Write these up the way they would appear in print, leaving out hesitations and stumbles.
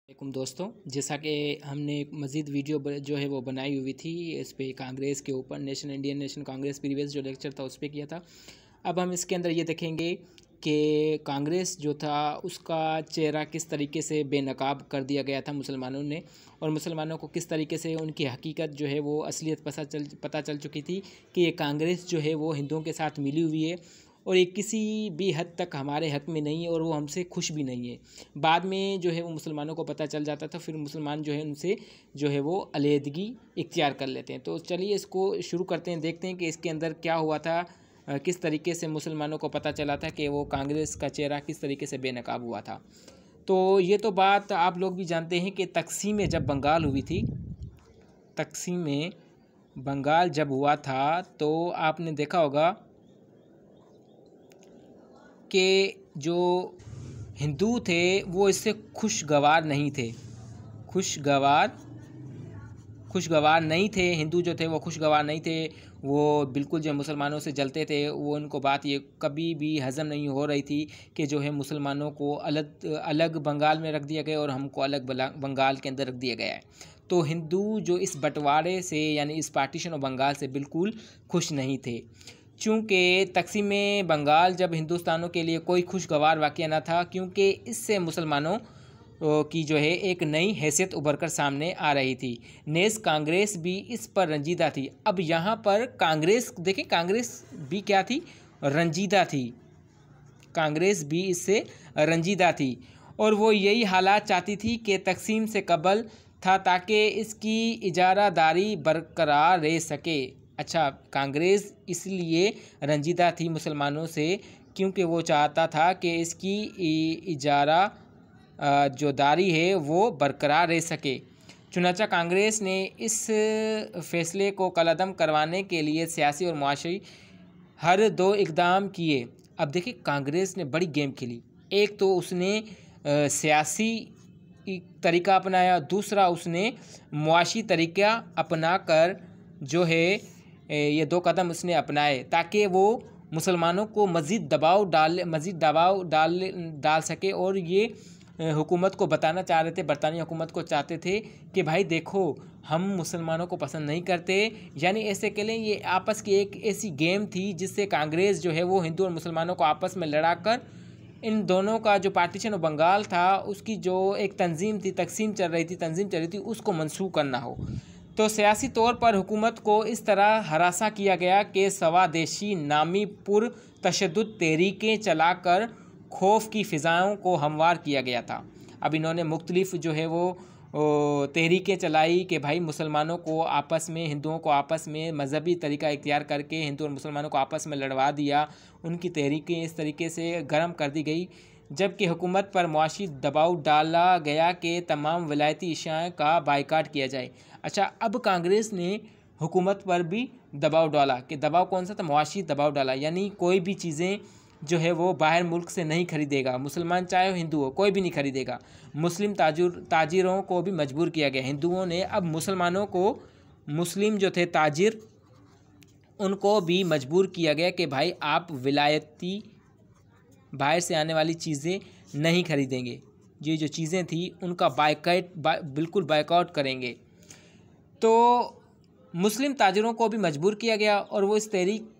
वालेकुम दोस्तों, जैसा कि हमने एक मज़ीद वीडियो जो है वो बनाई हुई थी इस पे कांग्रेस के ऊपर इंडियन नेशनल कांग्रेस प्रीवियस जो लेक्चर था उस पे किया था। अब हम इसके अंदर ये देखेंगे कि कांग्रेस जो था उसका चेहरा किस तरीके से बेनकाब कर दिया गया था मुसलमानों ने, और मुसलमानों को किस तरीके से उनकी हकीकत जो है वो असलियत पता चल चुकी थी कि ये कांग्रेस जो है वो हिंदुओं के साथ मिली हुई है और ये किसी भी हद तक हमारे हक़ में नहीं है और वो हमसे खुश भी नहीं है। बाद में जो है वो मुसलमानों को पता चल जाता था, फिर मुसलमान जो है उनसे जो है वो अलहदगी इख्तियार कर लेते हैं। तो चलिए इसको शुरू करते हैं, देखते हैं कि इसके अंदर क्या हुआ था, किस तरीके से मुसलमानों को पता चला था कि वो कांग्रेस का चेहरा किस तरीके से बेनकाब हुआ था। तो ये तो बात आप लोग भी जानते हैं कि तकसीम में जब बंगाल हुई थी, तकसीम में बंगाल जब हुआ था तो आपने देखा होगा कि जो हिंदू थे वो इससे खुशगवार नहीं थे, खुशगवार नहीं थे। हिंदू जो थे वो खुशगवार नहीं थे, वो बिल्कुल जो मुसलमानों से जलते थे। वो उनको बात ये कभी भी हज़म नहीं हो रही थी कि जो है मुसलमानों को अलग बंगाल में रख दिया गया और हमको अलग बंगाल के अंदर रख दिया गया है। तो हिंदू जो इस बंटवारे से यानी इस पार्टीशन ऑफ बंगाल से बिल्कुल खुश नहीं थे। चूँकि तकसीम बंगाल जब हिंदुस्तानों के लिए कोई खुशगवार वाक़या न था, क्योंकि इससे मुसलमानों की जो है एक नई हैसियत उभर कर सामने आ रही थी। नेस कांग्रेस भी इस पर रंजीदा थी। अब यहाँ पर कांग्रेस देखें, कांग्रेस भी क्या थी, रंजीदा थी। कांग्रेस भी इससे रंजीदा थी और वो यही हालात चाहती थी कि तकसीम से कबल था ताकि इसकी इजारादारी बरकरार रह सके। अच्छा, कांग्रेस इसलिए रंजीदा थी मुसलमानों से क्योंकि वो चाहता था कि इसकी इजारा जो दारी है वो बरकरार रह सके। चुनांचे कांग्रेस ने इस फैसले को कलअदम करवाने के लिए सियासी और मुआशी हर दो इकदाम किए। अब देखिए, कांग्रेस ने बड़ी गेम खेली। एक तो उसने सियासी तरीका अपनाया, दूसरा उसने मुआशी तरीका अपना कर जो है ये दो कदम उसने अपनाए ताकि वो मुसलमानों को मज़ीद दबाव डाल सके। और ये हुकूमत को बताना चाह रहे थे, बरतानी हुकूमत को चाहते थे कि भाई देखो, हम मुसलमानों को पसंद नहीं करते। यानी ऐसे के लिए ये आपस की एक ऐसी गेम थी जिससे कांग्रेस जो है वो हिंदू और मुसलमानों को आपस में लड़ाकर इन दोनों का जो पार्टीशन ऑफ बंगाल था उसकी जो एक तंजीम थी, तंजीम चल रही थी उसको मनसूख करना हो। तो सियासी तौर पर हुकूमत को इस तरह हरासा किया गया कि सवादेशी नामी पुर तशद्दुद तहरीकें चलाकर खौफ की फ़िज़ाओं को हमवार किया गया था। अब इन्होंने मुख्तलिफ जो है वो तहरीकें चलाई कि भाई मुसलमानों को आपस में, हिंदुओं को आपस में मजहबी तरीका इख्तियार करके हिंदू और मुसलमानों को आपस में लड़वा दिया। उनकी तहरीकें इस तरीके से गर्म कर दी गई, जबकि हुकूमत पर मुआशी दबाव डाला गया कि तमाम विलायती अशिया का बाइकाट किया जाए। अच्छा, अब कांग्रेस ने हुकूमत पर भी दबाव डाला कि दबाव कौन सा था, मुआशी दबाव डाला। यानी कोई भी चीज़ें जो है वो बाहर मुल्क से नहीं खरीदेगा, मुसलमान चाहे हिंदू हो, कोई भी नहीं खरीदेगा। मुस्लिम ताजिरों को भी मजबूर किया गया। हिंदुओं ने अब मुसलमानों को, मुस्लिम जो थे ताजिर, उनको भी मजबूर किया गया कि भाई आप विलायती बाहर से आने वाली चीज़ें नहीं खरीदेंगे, ये जो चीज़ें थी उनका बिल्कुल बायकॉट करेंगे। तो मुस्लिम ताजिरों को भी मजबूर किया गया और वो इस तहरीक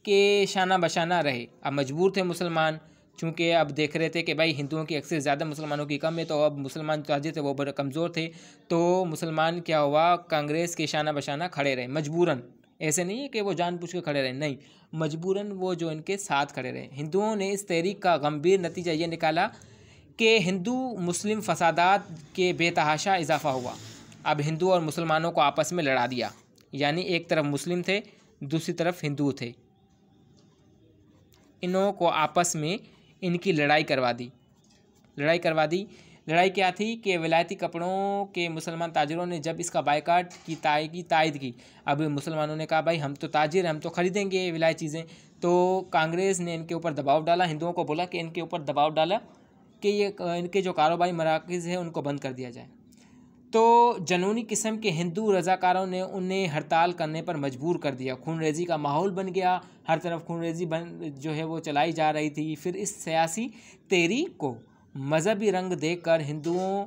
के शाना बशाना रहे। अब मजबूर थे मुसलमान, चूँकि अब देख रहे थे कि भाई हिंदुओं की अक्सर ज़्यादा, मुसलमानों की कम है। तो अब मुसलमान ताजिर थे वो बड़े कमज़ोर थे, तो मुसलमान क्या हुआ, कांग्रेस के शाना बशाना खड़े रहे मजबूरन। ऐसे नहीं है कि वो जानबूझ के खड़े रहे, नहीं, मजबूरन वो जो इनके साथ खड़े रहे। हिंदुओं ने इस तहरीक का गंभीर नतीजा ये निकाला कि हिंदू मुस्लिम फसादात के बेतहाशा इजाफा हुआ। अब हिंदू और मुसलमानों को आपस में लड़ा दिया, यानी एक तरफ मुस्लिम थे, दूसरी तरफ हिंदू थे। इन्हों को आपस में इनकी लड़ाई करवा दी। लड़ाई क्या थी कि विलायती कपड़ों के मुसलमान ताजिरों ने जब इसका बायकाट की तायद की, अब मुसलमानों ने कहा भाई हम तो ताजिर हैं, हम तो ख़रीदेंगे विलायती चीज़ें। तो कांग्रेस ने इनके ऊपर दबाव डाला, हिंदुओं को बोला कि इनके ऊपर दबाव डाला कि ये इनके जो कारोबारी मराकज़ हैं उनको बंद कर दिया जाए। तो जनूनी किस्म के हिंदू रज़ाकारों ने उन्हें हड़ताल करने पर मजबूर कर दिया। खूनरेज़ी का माहौल बन गया, हर तरफ खूनरेज़ी जो है वो चलाई जा रही थी। फिर इस सियासी तहरीक को मजहबी रंग देकर हिंदुओं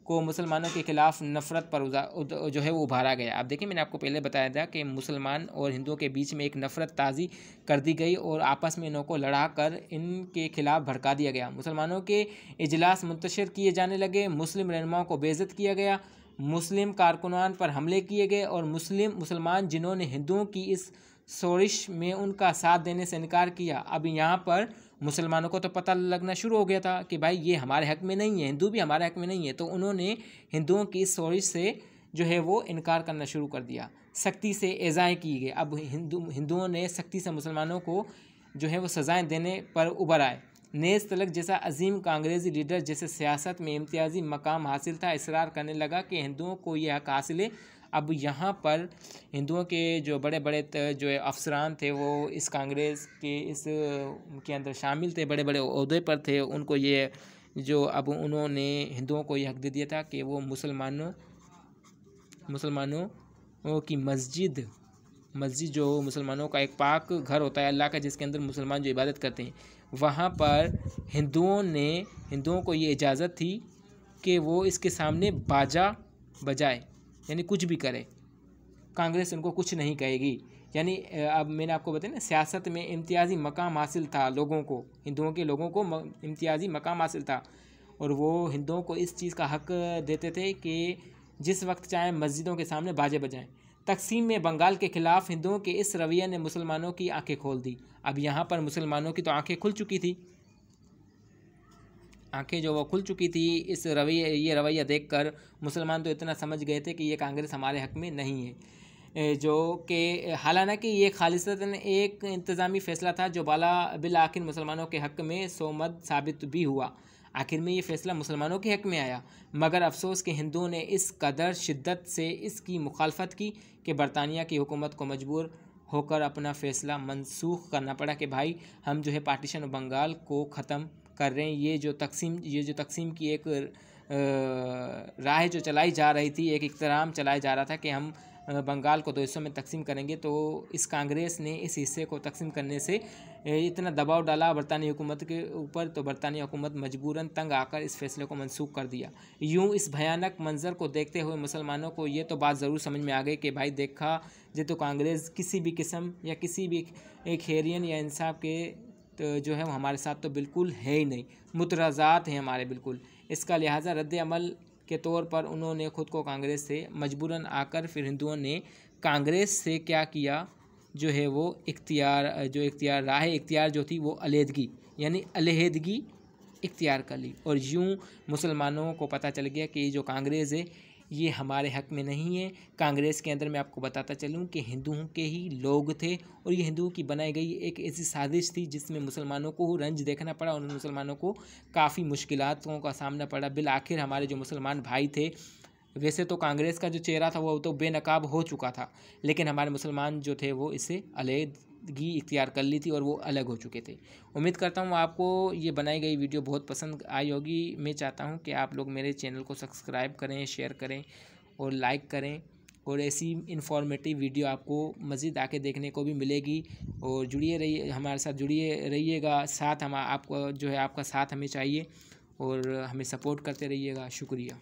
को मुसलमानों के खिलाफ नफ़रत पर जो है वो उभारा गया। अब देखिए, मैंने आपको पहले बताया था कि मुसलमान और हिंदुओं के बीच में एक नफ़रत ताज़ी कर दी गई और आपस में इन्हों को लड़ा कर इनके खिलाफ भड़का दिया गया। मुसलमानों के इजलास मुंतशिर किए जाने लगे, मुस्लिम रहनुमाओं को बेइज्जत किया गया, मुस्लिम कारकुनान पर हमले किए गए और मुसलमान जिन्होंने हिंदुओं की इस शोरिश में उनका साथ देने से इनकार किया, अब यहाँ पर मुसलमानों को तो पता लगना शुरू हो गया था कि भाई ये हमारे हक़ में नहीं है, हिंदू भी हमारे हक़ में नहीं है। तो उन्होंने हिंदुओं की इस शोरिश से जो है वो इनकार करना शुरू कर दिया। सख्ती से एज़ाएँ की गई। अब हिंदुओं ने सख्ती से मुसलमानों को जो है वो सज़ाएँ देने पर उभर आए। नेज़ तलक जैसा अजीम कांग्रेसी लीडर जिसे सियासत में इम्तियाजी मकाम हासिल था, इसरार करने लगा कि हिंदुओं को यह हक़ हासिल है। अब यहाँ पर हिंदुओं के जो बड़े बड़े जो अफसरान थे वो इस कांग्रेस के के अंदर शामिल थे, बड़े बड़े ओहदे पर थे। उनको ये जो अब उन्होंने हिंदुओं को ये हक़ दे दिया था कि वो मुसलमानों की मस्जिद जो मुसलमानों का एक पाक घर होता है अल्लाह का, जिसके अंदर मुसलमान जो इबादत करते हैं, वहाँ पर हिंदुओं को ये इजाज़त थी कि वो इसके सामने बाजा बजाए, यानी कुछ भी करे, कांग्रेस उनको कुछ नहीं कहेगी। यानी अब मैंने आपको बताया ना, सियासत में इम्तियाजी मकाम हासिल था लोगों को, हिंदुओं के लोगों को इम्तियाजी मकाम हासिल था और वो हिंदुओं को इस चीज़ का हक़ देते थे कि जिस वक्त चाहे मस्जिदों के सामने बाजे बजाएं। तकसीम में बंगाल के ख़िलाफ़ हिंदुओं के इस रवैये ने मुसलमानों की आंखें खोल दी। अब यहाँ पर मुसलमानों की तो आंखें खुल चुकी थी, आंखें जो वो खुल चुकी थी इस ये रवैया देखकर। मुसलमान तो इतना समझ गए थे कि ये कांग्रेस हमारे हक़ में नहीं है, जो कि हालांकि ये खालिसतन एक इंतज़ामी फ़ैसला था जो बिल आखिर मुसलमानों के हक़ में सोमद साबित भी हुआ। आखिर में ये फ़ैसला मुसलमानों के हक़ में आया, मगर अफसोस कि हिंदुओं ने इस कदर शिद्दत से इसकी मुखालफत की कि बरतानिया की हुकूमत को मजबूर होकर अपना फ़ैसला मनसूख करना पड़ा कि भाई हम जो है पार्टीशन ऑफ बंगाल को ख़त्म कर रहे हैं। ये जो तकसीम की एक राह जो चलाई जा रही थी, एक इक़्तिराम चलाया जा रहा था कि हम बंगाल को 2 हिस्सों में तकसीम करेंगे, तो इस कांग्रेस ने इस हिस्से को तकसीम करने से इतना दबाव डाला बरतानी हुकूमत के ऊपर, तो बरतानी हुकूमत मजबूरन तंग आकर इस फैसले को मनसूख कर दिया। यूँ इस भयानक मंजर को देखते हुए मुसलमानों को ये तो बात ज़रूर समझ में आ गई कि भाई देखा जे तो कांग्रेस किसी भी किस्म या किसी भी एक खैरियन या इंसाफ के तो जो है वो हमारे साथ तो बिल्कुल है ही नहीं, मुतराज़ात हैं हमारे बिल्कुल। इसका लिहाजा रद्द अमल के तौर पर उन्होंने ख़ुद को कांग्रेस से मजबूरन आकर फिर हिंदुओं ने कांग्रेस से क्या किया, जो है वो राह इख्तियार जो थी वो अलहदगी, यानी अलहदगी इख्तियार कर ली। और यूँ मुसलमानों को पता चल गया कि जो कांग्रेस है ये हमारे हक़ में नहीं है। कांग्रेस के अंदर मैं आपको बताता चलूँ कि हिंदुओं के ही लोग थे और ये हिंदुओं की बनाई गई एक ऐसी साजिश थी जिसमें मुसलमानों को रंज देखना पड़ा और मुसलमानों को काफ़ी मुश्किलातों का सामना पड़ा। बिल आखिर हमारे जो मुसलमान भाई थे, वैसे तो कांग्रेस का जो चेहरा था वो तो बेनकाब हो चुका था, लेकिन हमारे मुसलमान जो थे वो इससे अलहदगी इख्तियार कर ली थी और वो अलग हो चुके थे। उम्मीद करता हूँ आपको ये बनाई गई वीडियो बहुत पसंद आई होगी। मैं चाहता हूँ कि आप लोग मेरे चैनल को सब्सक्राइब करें, शेयर करें और लाइक करें, और ऐसी इन्फॉर्मेटिव वीडियो आपको मज़ीद आके देखने को भी मिलेगी। और जुड़िए रहिए, हमारे साथ जुड़िए रहिएगा, साथ आपको जो है आपका साथ हमें चाहिए और हमें सपोर्ट करते रहिएगा। शुक्रिया।